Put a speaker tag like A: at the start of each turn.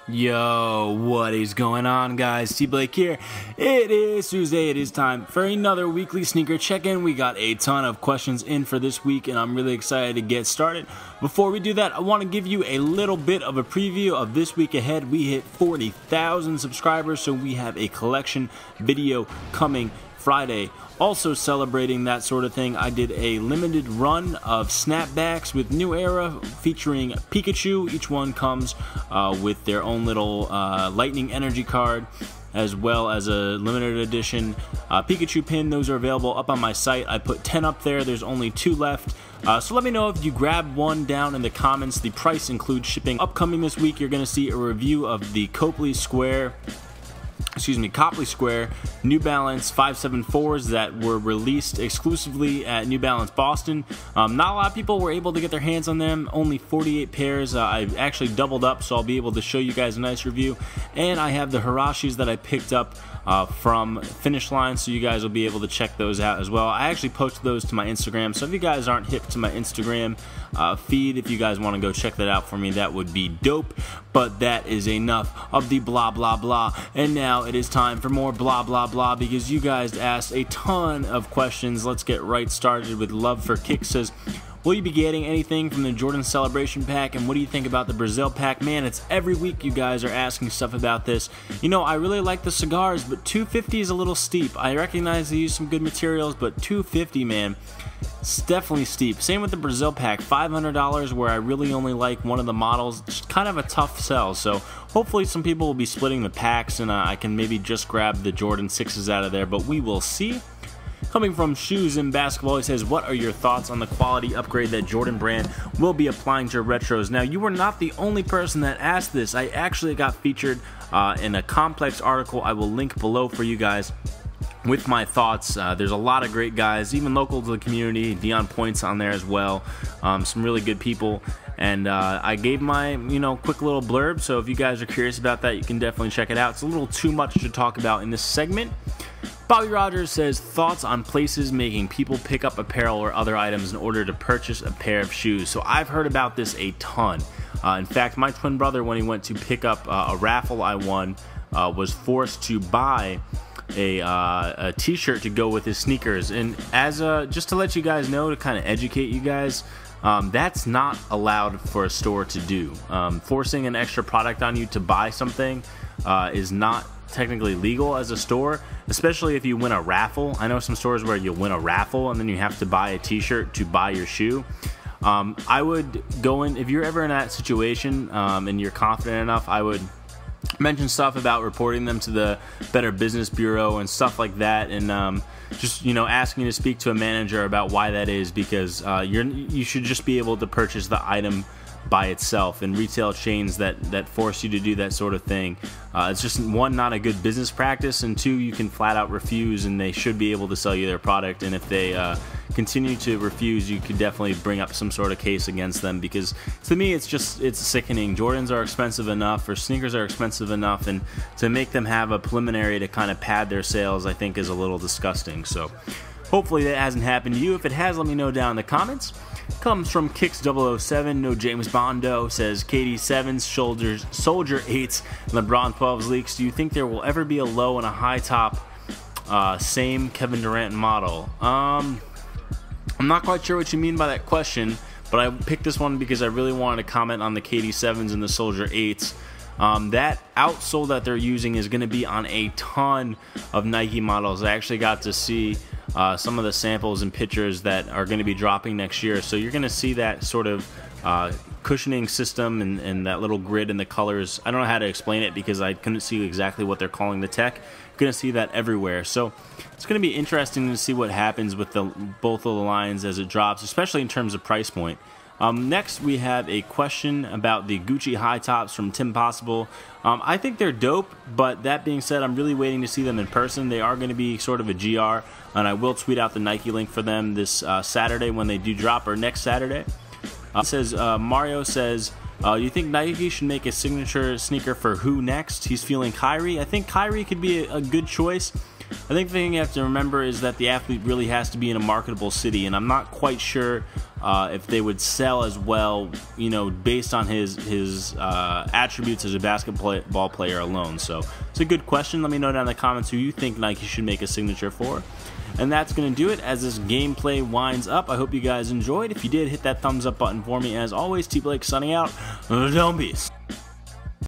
A: Yo, what is going on, guys? TBlake here. It is Tuesday. It is time for another weekly sneaker check-in. We got a ton of questions in for this week, and I'm really excited to get started. Before we do that, I want to give you a little bit of a preview of this week ahead. We hit 40,000 subscribers, so we have a collection video coming Friday. Also celebrating that sort of thing, I did a limited run of snapbacks with New Era featuring Pikachu. Each one comes with their own little lightning energy card, as well as a limited edition Pikachu pin. Those are available up on my site. I put 10 up there. There's only 2 left. So let me know if you grab one down in the comments. The price includes shipping. Upcoming this week, you're going to see a review of the Copley Square New Balance 574s that were released exclusively at New Balance Boston. Not a lot of people were able to get their hands on them, only 48 pairs. I actually doubled up, so I'll be able to show you guys a nice review. And I have the Huaraches that I picked up from Finishline, so you guys will be able to check those out as well. I actually posted those to my Instagram, so if you guys aren't hip to my Instagram feed, if you guys want to go check that out for me, that would be dope. But that is enough of the blah blah blah, and now it is time for more blah blah blah, because you guys asked a ton of questions. Let's get right started with Love for Kicks. Says, will you be getting anything from the Jordan Celebration Pack, and what do you think about the Brazil Pack? Man, it's every week you guys are asking stuff about this. You know, I really like the cigars, but $250 is a little steep. I recognize they use some good materials, but $250, man, it's definitely steep. Same with the Brazil Pack, $500, where I really only like one of the models. It's kind of a tough sell, so hopefully some people will be splitting the packs, and I can maybe just grab the Jordan 6s out of there, but we will see. Coming from Shoes in Basketball, he says, what are your thoughts on the quality upgrade that Jordan brand will be applying to retros? Now, you were not the only person that asked this. I actually got featured in a complex article I will link below for you guys with my thoughts. There's a lot of great guys, even local to the community. Dion Point's on there as well. Some really good people. And I gave my, quick little blurb. So if you guys are curious about that, you can definitely check it out. It's a little too much to talk about in this segment. Bobby Rogers says, thoughts on places making people pick up apparel or other items in order to purchase a pair of shoes. So I've heard about this a ton. In fact, my twin brother, when he went to pick up a raffle I won, was forced to buy a t-shirt to go with his sneakers. And as just to let you guys know, to kind of educate you guys, that's not allowed for a store to do. Forcing an extra product on you to buy something is not technically legal as a store, especially if you win a raffle. I know some stores where you win a raffle and then you have to buy a t-shirt to buy your shoe. I would go in, if you're ever in that situation and you're confident enough, I would mention stuff about reporting them to the Better Business Bureau and stuff like that, and just asking to speak to a manager about why that is, because you should just be able to purchase the item by itself. And retail chains that force you to do that sort of thing, it's just, one, not a good business practice, and two, you can flat out refuse, and they should be able to sell you their product. And if they continue to refuse, you could definitely bring up some sort of case against them, because to me it's sickening. Jordans are expensive enough, or sneakers are expensive enough, and to make them have a preliminary to kind of pad their sales, I think is a little disgusting. So hopefully that hasn't happened to you. If it has, let me know down in the comments. Comes from Kicks007, no James Bondo, says, KD7s, Soldier 8s, LeBron 12s leaks. Do you think there will ever be a low and a high top, same Kevin Durant model? I'm not quite sure what you mean by that question, but I picked this one because I really wanted to comment on the KD7s and the Soldier 8s. That outsole that they're using is going to be on a ton of Nike models. I actually got to see some of the samples and pictures that are going to be dropping next year. So you're going to see that sort of cushioning system and that little grid and the colors. I don't know how to explain it because I couldn't see exactly what they're calling the tech. You're going to see that everywhere. So it's going to be interesting to see what happens with both of the lines as it drops, especially in terms of price point. Next, we have a question about the Gucci high tops from Tim Possible. I think they're dope, but that being said, I'm really waiting to see them in person. They are going to be sort of a GR, and I will tweet out the Nike link for them this Saturday when they do drop, or next Saturday. Mario says, you think Nike should make a signature sneaker for who next? He's feeling Kyrie. I think Kyrie could be a good choice. I think the thing you have to remember is that the athlete really has to be in a marketable city, and I'm not quite sure if they would sell as well, you know, based on his attributes as a basketball player alone. So it's a good question. Let me know down in the comments who you think Nike should make a signature for. And that's going to do it as this gameplay winds up. I hope you guys enjoyed. If you did, hit that thumbs up button for me. As always, TBlake signing out. Don't be.